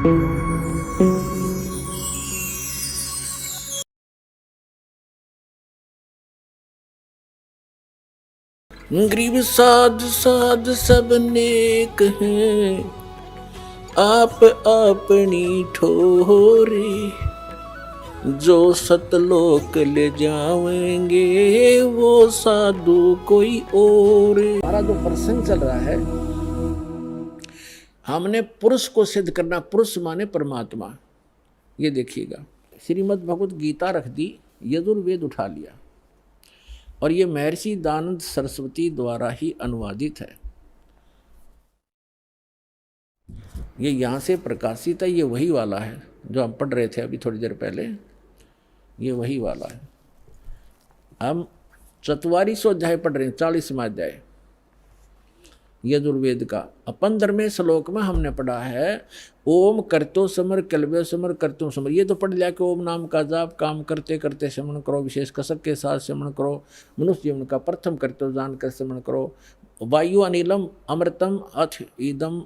गरीब साध साध सब नेक हैं, आप अपनी ठोरे, जो सतलोक ले जाएंगे वो साधु कोई और। हमारा जो प्रसंग चल रहा है, हमने पुरुष को सिद्ध करना, पुरुष माने परमात्मा। ये देखिएगा, श्रीमद् भगवत गीता रख दी, यजुर्वेद उठा लिया, और ये महर्षि दयानंद सरस्वती द्वारा ही अनुवादित है। ये यहाँ से प्रकाशित है, ये वही वाला है जो हम पढ़ रहे थे अभी थोड़ी देर पहले, ये वही वाला है। हम 4400 अध्याय पढ़ रहे हैं, 40वां अध्याय यजुर्वेद का। 15वें श्लोक में हमने पढ़ा है ओम करतो समर कलवे समर करतो समर। ये तो पढ़ लिया कि ओम नाम का जाप काम करते करते श्रवण करो, विशेष कसक के साथ श्रवण करो, मनुष्य जीवन का प्रथम कर्तव्य जानकर श्रवण करो। वायु अनिलम अमृतम अथ ईदम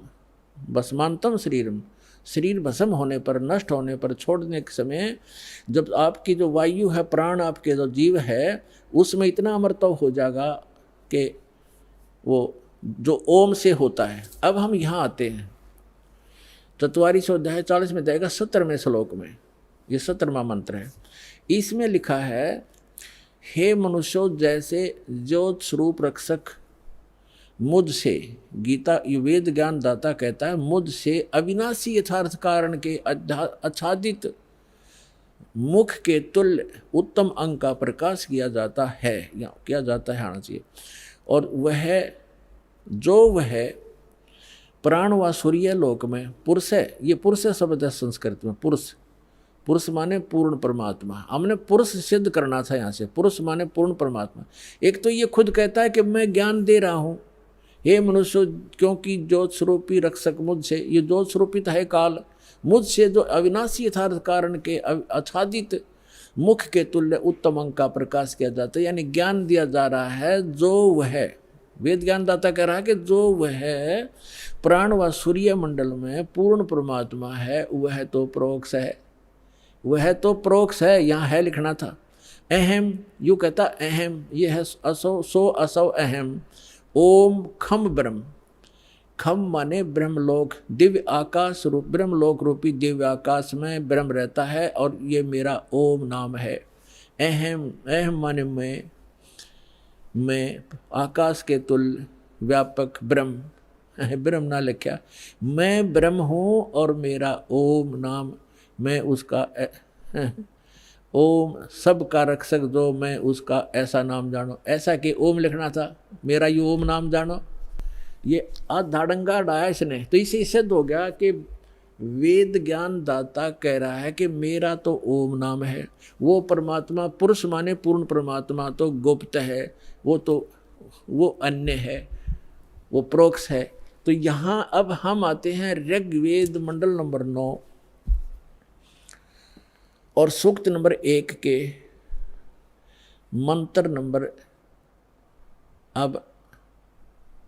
भस्मांतम शरीरम। शरीर भस्म होने पर, नष्ट होने पर, छोड़ने के समय जब आपकी जो वायु है, प्राण आपके जो जीव है, उसमें इतना अमृतव हो जाएगा कि वो जो ओम से होता है। अब हम यहाँ आते हैं 4400 अध्याय 40 में जाएगा 17वें श्लोक में, ये 17वां मंत्र है। इसमें लिखा है हे मनुष्यों, जैसे ज्योत स्वरूप रक्षक मुझसे, गीता वेद ज्ञान दाता कहता है, मुझसे अविनाशी यथार्थ कारण के आच्छादित मुख के तुल्य उत्तम अंग का प्रकाश किया जाता है, या किया जाता है आना चाहिए। और वह प्राण व सूर्य लोक में पुरुष है। ये पुरुष शब्द है संस्कृत में, पुरुष माने पूर्ण परमात्मा। हमने पुरुष सिद्ध करना था यहाँ से, पुरुष माने पूर्ण परमात्मा। एक तो ये खुद कहता है कि मैं ज्ञान दे रहा हूँ, हे मनुष्य, क्योंकि ज्योत स्वरूपी रक्षक मुझसे, ये ज्योत स्वरूपित है काल, मुझसे जो अविनाशी यथार्थ कारण के आच्छादित मुख के तुल्य उत्तम अंग का प्रकाश किया जाता है, यानी ज्ञान दिया जा रहा है। जो वह वेद ज्ञान दाता कह रहा है कि जो वह प्राण व सूर्य मंडल में पूर्ण परमात्मा है, वह तो प्रोक्ष है, वह तो प्रोक्ष है। यहाँ है लिखना था अहम, यू कहता अहम, ये है असो सो असो अहम। ओम खम ब्रह्म, खम माने ब्रह्मलोक, दिव्य आकाश रूप, ब्रह्मलोक रूपी दिव्य आकाश में ब्रह्म रहता है, और ये मेरा ओम नाम है। अहम, अहम माने मैं आकाश के तुल्य व्यापक ब्रह्म, ब्रह्म ना लिखा, मैं ब्रह्म हूँ और मेरा ओम नाम, मैं उसका ओम सबका रक्षक जो, मैं उसका ऐसा नाम जानो। ऐसा कि ओम लिखना था, मेरा ये ओम नाम जानो। ये आधाड़ंगा डाया इसने, तो इसे सिद्ध हो गया कि वेद ज्ञान दाता कह रहा है कि मेरा तो ओम नाम है। वो परमात्मा, पुरुष माने पूर्ण परमात्मा तो गुप्त है, वो अन्य है, वो प्रोक्ष है। तो यहाँ अब हम आते हैं ऋग्वेद मंडल नंबर 9 और सूक्त नंबर 1 के मंत्र नंबर अब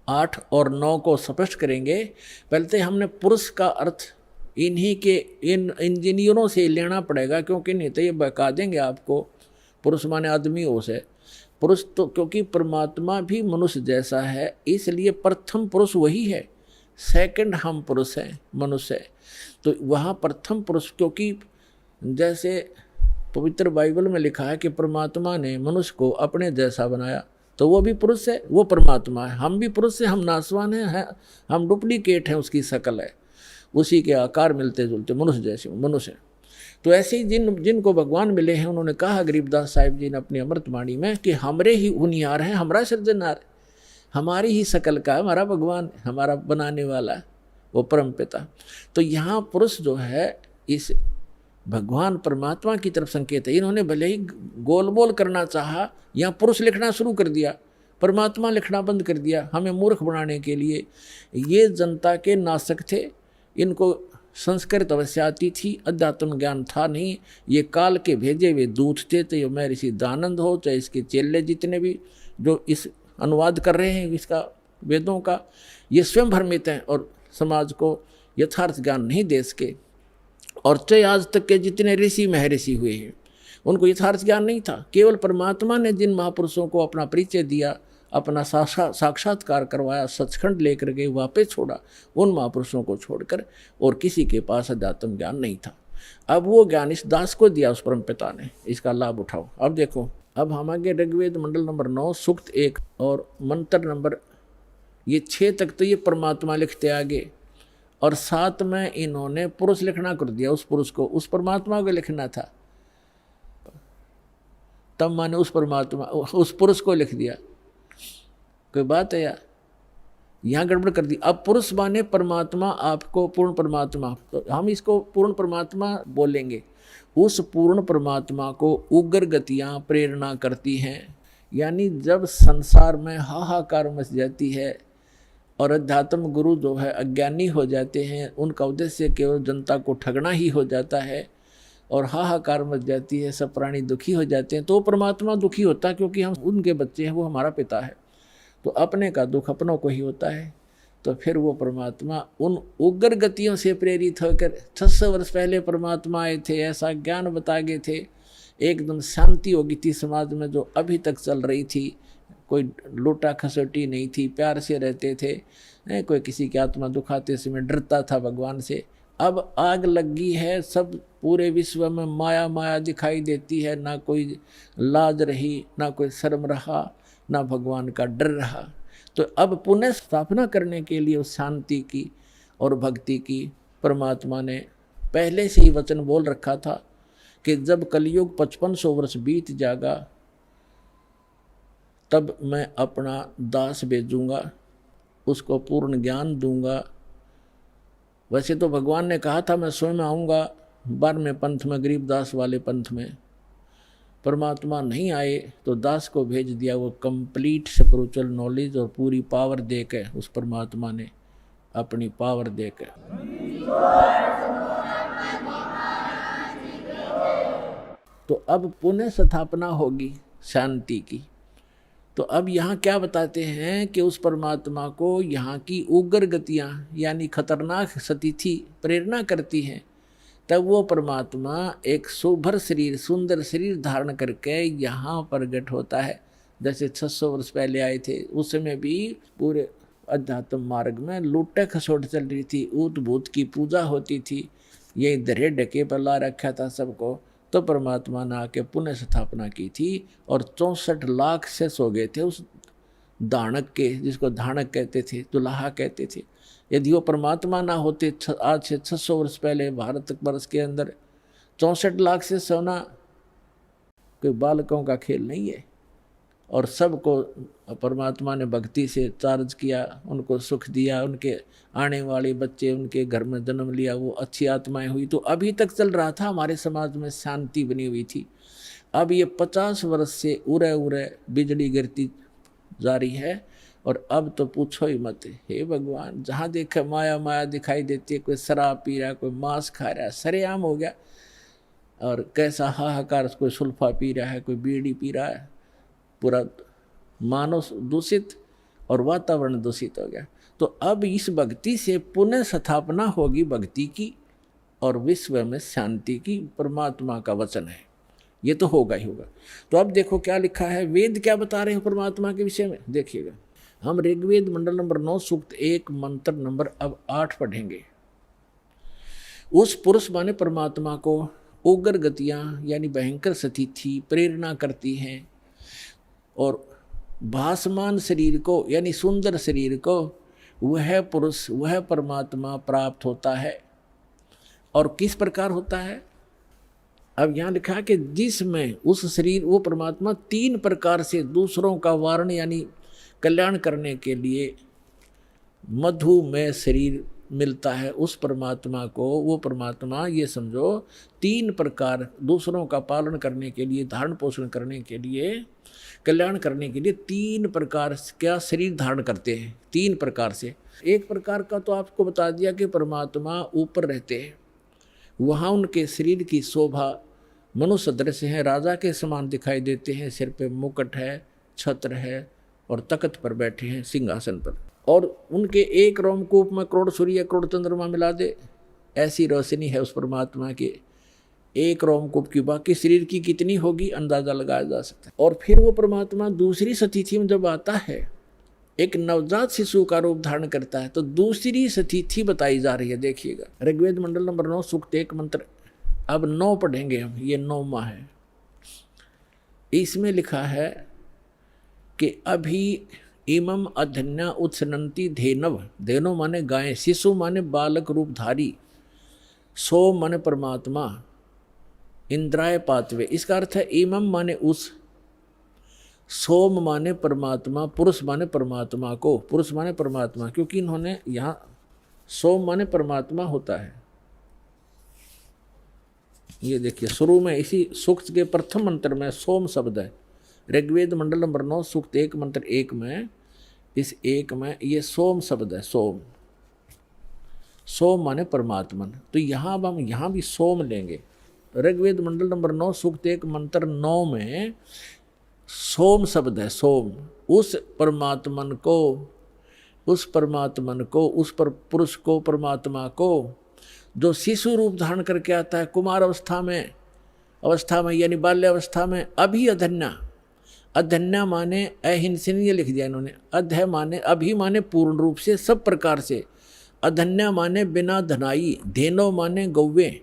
8 और 9 को स्पष्ट करेंगे। पहले तो हमने पुरुष का अर्थ इन्हीं के इन इंजीनियरों से लेना पड़ेगा, क्योंकि नहीं तो ये बहका देंगे आपको। पुरुष माने आदमी हो से, पुरुष तो क्योंकि परमात्मा भी मनुष्य जैसा है, इसलिए प्रथम पुरुष वही है, सेकंड हम पुरुष हैं, मनुष्य है। तो वहाँ प्रथम पुरुष, क्योंकि जैसे पवित्र बाइबल में लिखा है कि परमात्मा ने मनुष्य को अपने जैसा बनाया, तो वो भी पुरुष है, वो परमात्मा है। हम भी पुरुष हैं, हम नासवान हैं, हम डुप्लीकेट हैं, उसकी शक्ल है, उसी के आकार मिलते जुलते मनुष्य जैसे मनुष्य। तो ऐसे ही जिनको भगवान मिले हैं, उन्होंने कहा गरीबदास साहिब जी ने अपनी अमृतवाणी में कि हमरे ही उनियार हैं, हमारा सृजनहार, हमारी ही शक्ल का हमारा भगवान, हमारा बनाने वाला वो परम पिता। तो यहाँ पुरुष जो है इस भगवान परमात्मा की तरफ संकेत है। इन्होंने भले ही गोल बोल करना चाहा, यहाँ पुरुष लिखना शुरू कर दिया, परमात्मा लिखना बंद कर दिया, हमें मूर्ख बनाने के लिए। ये जनता के नासक थे, इनको संस्कृत अवश्य आती थी, अध्यात्म ज्ञान था नहीं। ये काल के भेजे हुए दूत थे, तो ये महर्षि दयानंद हो, चाहे इसके चेले जितने भी जो इस अनुवाद कर रहे हैं इसका वेदों का, ये स्वयं भ्रमित हैं और समाज को यथार्थ ज्ञान नहीं दे सके। और चाहे आज तक के जितने ऋषि महर्षि हुए हैं उनको यथार्थ ज्ञान नहीं था। केवल परमात्मा ने जिन महापुरुषों को अपना परिचय दिया, अपना साक्षात्कार करवाया, सचखंड लेकर के वापस छोड़ा, उन महापुरुषों को छोड़कर और किसी के पास अध्यात्म ज्ञान नहीं था। अब वो ज्ञान इस दास को दिया उस परम पिता ने, इसका लाभ उठाओ। अब देखो, अब हम आगे ऋग्वेद मंडल नंबर 9 सूक्त 1 और मंत्र नंबर ये 6 तक तो ये परमात्मा लिखते आगे, और 7 में इन्होंने पुरुष लिखना कर दिया। उस पुरुष को, उस परमात्मा को लिखना था, तब मैंने उस परमात्मा उस पुरुष को लिख दिया। कोई बात है यार, यहाँ गड़बड़ कर दी। अब पुरुष माने परमात्मा, आपको पूर्ण परमात्मा, तो हम इसको पूर्ण परमात्मा बोलेंगे। उस पूर्ण परमात्मा को उग्र गतियाँ प्रेरणा करती हैं, यानी जब संसार में हाहाकार मच जाती है और अध्यात्म गुरु जो है अज्ञानी हो जाते हैं, उनका उद्देश्य केवल जनता को ठगना ही हो जाता है और हाहाकार मच जाती है, सब प्राणी दुखी हो जाते हैं, तो परमात्मा दुखी होता है क्योंकि हम उनके बच्चे हैं, वो हमारा पिता है, तो अपने का दुख अपनों को ही होता है। तो फिर वो परमात्मा उन उग्र गतियों से प्रेरित होकर 600 वर्ष पहले परमात्मा आए थे, ऐसा ज्ञान बता गए थे, एकदम शांति हो गई थी समाज में जो अभी तक चल रही थी। कोई लूटा खसोटी नहीं थी, प्यार से रहते थे, कोई किसी की आत्मा दुखाते समय डरता था भगवान से। अब आग लगी है, सब पूरे विश्व में माया माया दिखाई देती है, ना कोई लाज रही, ना कोई शर्म रहा, ना भगवान का डर रहा। तो अब पुनः स्थापना करने के लिए उस शांति की और भक्ति की परमात्मा ने पहले से ही वचन बोल रखा था कि जब कलयुग 5500 वर्ष बीत जाएगा तब मैं अपना दास भेजूंगा, उसको पूर्ण ज्ञान दूंगा। वैसे तो भगवान ने कहा था मैं स्वयं आऊँगा 12वें पंथ में, गरीबदास वाले पंथ में। परमात्मा नहीं आए तो दास को भेज दिया, वो कंप्लीट स्पिरिचुअल नॉलेज और पूरी पावर दे के, उस परमात्मा ने अपनी पावर दे के। तो अब पुनः स्थापना होगी शांति की। तो अब यहाँ क्या बताते हैं कि उस परमात्मा को यहाँ की उग्र गतियाँ यानी खतरनाक स्थिति प्रेरणा करती हैं, तब वो परमात्मा एक सुभर शरीर, सुंदर शरीर धारण करके यहाँ प्रकट होता है। जैसे 600 वर्ष पहले आए थे, उस समय भी पूरे अध्यात्म मार्ग में लूटे खसोट चल रही थी, ऊत भूत की पूजा होती थी, ये धरे ढके पर ला रखा था सबको। तो परमात्मा ने आके पुनः स्थापना की थी और 64 लाख से सो गए थे उस धानक के, जिसको धानक कहते थे, दुल्हा कहते थे। यदि वो परमात्मा ना होते, आज से 600 वर्ष पहले भारत वर्ष के अंदर 64 लाख से सोना कोई बालकों का खेल नहीं है। और सबको परमात्मा ने भक्ति से चार्ज किया, उनको सुख दिया, उनके आने वाले बच्चे उनके घर में जन्म लिया, वो अच्छी आत्माएं हुई। तो अभी तक चल रहा था, हमारे समाज में शांति बनी हुई थी। अब ये 50 वर्ष से उरे उरे बिजली गिरती जा रही है, और अब तो पूछो ही मत। हे भगवान, जहाँ देखे माया माया दिखाई देती है, कोई शराब पी रहा है, कोई मांस खा रहा है, सरेआम हो गया। और कैसा हाहाकार, कोई सुल्फा पी रहा है, कोई बीड़ी पी रहा है, पूरा मानव दूषित और वातावरण दूषित हो गया। तो अब इस भक्ति से पुनः स्थापना होगी भक्ति की और विश्व में शांति की, परमात्मा का वचन है, ये तो होगा ही होगा। तो अब देखो क्या लिखा है, वेद क्या बता रहे हैं परमात्मा के विषय में, देखिएगा। हम ऋग्वेद मंडल नंबर 9 सूक्त 1 मंत्र नंबर अब 8 पढ़ेंगे। उस पुरुष माने परमात्मा को उग्र गतियाँ यानी भयंकर स्थिति प्रेरणा करती हैं, और भासमान शरीर को यानी सुंदर शरीर को वह पुरुष, वह परमात्मा प्राप्त होता है। और किस प्रकार होता है, अब यहाँ लिखा है कि जिसमें उस शरीर, वो परमात्मा 3 प्रकार से दूसरों का वारण यानी कल्याण करने के लिए मधुमेह शरीर मिलता है उस परमात्मा को। वो परमात्मा, ये समझो, 3 प्रकार दूसरों का पालन करने के लिए, धारण पोषण करने के लिए, कल्याण करने के लिए 3 प्रकार क्या शरीर धारण करते हैं, 3 प्रकार से। एक प्रकार का तो आपको बता दिया कि परमात्मा ऊपर रहते हैं, वहाँ उनके शरीर की शोभा मनुष्य दृश्य है, राजा के समान दिखाई देते हैं, सिर पे मुकुट है, छत्र है और तख्त पर बैठे हैं सिंहासन पर। और उनके एक रोमकूप में करोड़ सूर्य करोड़ चंद्रमा मिला दे ऐसी रोशनी है उस परमात्मा की, एक रोमकूप की बाकी शरीर की कितनी होगी अंदाजा लगाया जा सकता है। और फिर वो परमात्मा दूसरी स्थिति में जब आता है, एक नवजात शिशु का रूप धारण करता है, तो दूसरी स्थिति बताई जा रही है। देखिएगा ऋग्वेद मंडल नंबर 9 सूक्त 1 मंत्र, अब 9 पढ़ेंगे हम, ये 9वां है। इसमें लिखा है कि अभी इमम अधन्या उत्सनंती धेनव, धेनो माने गाय, शिशु माने बालक रूपधारी, सोम माने परमात्मा, इंद्राय पातवे। इसका अर्थ है इमम माने उस, सोम माने परमात्मा, पुरुष माने परमात्मा को, पुरुष माने परमात्मा, क्योंकि इन्होंने यहाँ सोम माने परमात्मा होता है। ये देखिए शुरू में इसी सूक्त के प्रथम मंत्र में सोम शब्द है। ऋग्वेद मंडल नंबर 9 सूक्त 1 मंत्र 1 में, इस 1 में ये सोम शब्द है। सोम, सोम माने परमात्मन। तो यहाँ अब हम यहाँ भी सोम लेंगे। ऋग्वेद मंडल नंबर 9 सूक्त 1 मंत्र 9 में सोम शब्द है। सोम, उस परमात्मन को, उस परमात्मन को, उस पर पुरुष को, परमात्मा को, जो शिशु रूप धारण करके आता है कुमार अवस्था में यानी बाल्य अवस्था में। अभी अधन्या, अधन्या माने अहिंसनीय लिख दिया इन्होंने। अध्य माने अभी माने पूर्ण रूप से, सब प्रकार से। अधन्या माने बिना धनाई, धेनो माने गौवे।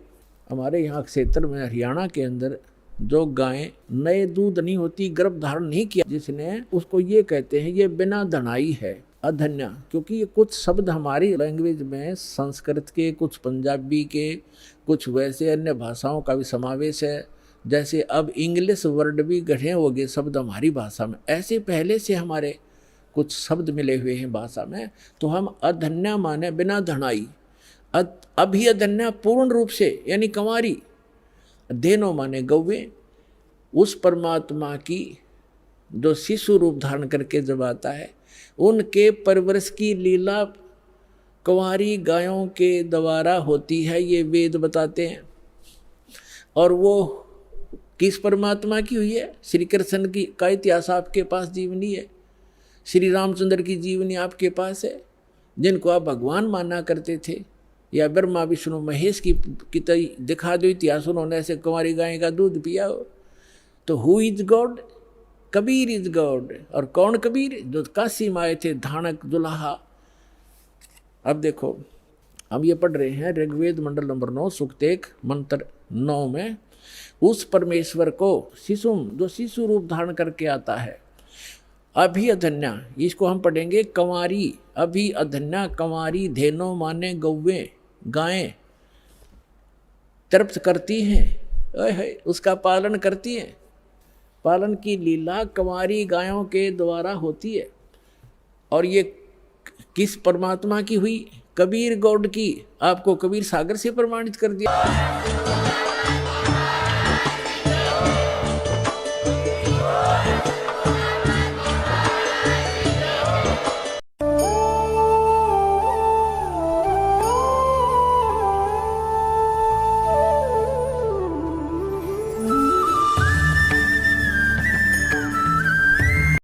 हमारे यहाँ क्षेत्र में हरियाणा के अंदर जो गायें नए दूध नहीं होती, गर्भ धारण नहीं किया जिसने, उसको ये कहते हैं ये बिना धनाई है, अधन्या। क्योंकि ये कुछ शब्द हमारी लैंग्वेज में संस्कृत के, कुछ पंजाबी के, कुछ वैसे अन्य भाषाओं का भी समावेश है। जैसे अब इंग्लिश वर्ड भी गढ़े हो गए शब्द हमारी भाषा में, ऐसे पहले से हमारे कुछ शब्द मिले हुए हैं भाषा में। तो हम अधन्या माने बिना धनाई, अभी अधन्या पूर्ण रूप से यानी कंवारी, धेनो माने गौवे, उस परमात्मा की जो शिशु रूप धारण करके जब आता है, उनके परवरिश की लीला कंवारी गायों के द्वारा होती है, ये वेद बताते हैं। और वो किस परमात्मा की हुई है? श्री कृष्ण की का इतिहास आपके पास जीवनी है, श्री रामचंद्र की जीवनी आपके पास है, जिनको आप भगवान माना करते थे, या ब्रह्मा विष्णु महेश की दिखा दो इतिहास, उन्होंने ऐसे कुंवारी गाय का दूध पिया हो। तो who is God? Kabir is God. और कौन कबीर? जो काशी में आए थे, धानक दुल्हा। अब देखो हम ये पढ़ रहे हैं ऋग्वेद मंडल नंबर 9 सूक्त 1 मंत्र 9 में, उस परमेश्वर को शिशु, जो शिशु रूप धारण करके आता है, अभी अधन्या, इसको हम पढ़ेंगे कंवारी, अभी अधन्या कंवारी, धेनो माने गौवे, गायें तृप्त करती हैं, उसका पालन करती हैं। पालन की लीला कंवारी गायों के द्वारा होती है। और ये किस परमात्मा की हुई? कबीर गॉड की। आपको कबीर सागर से प्रमाणित कर दिया।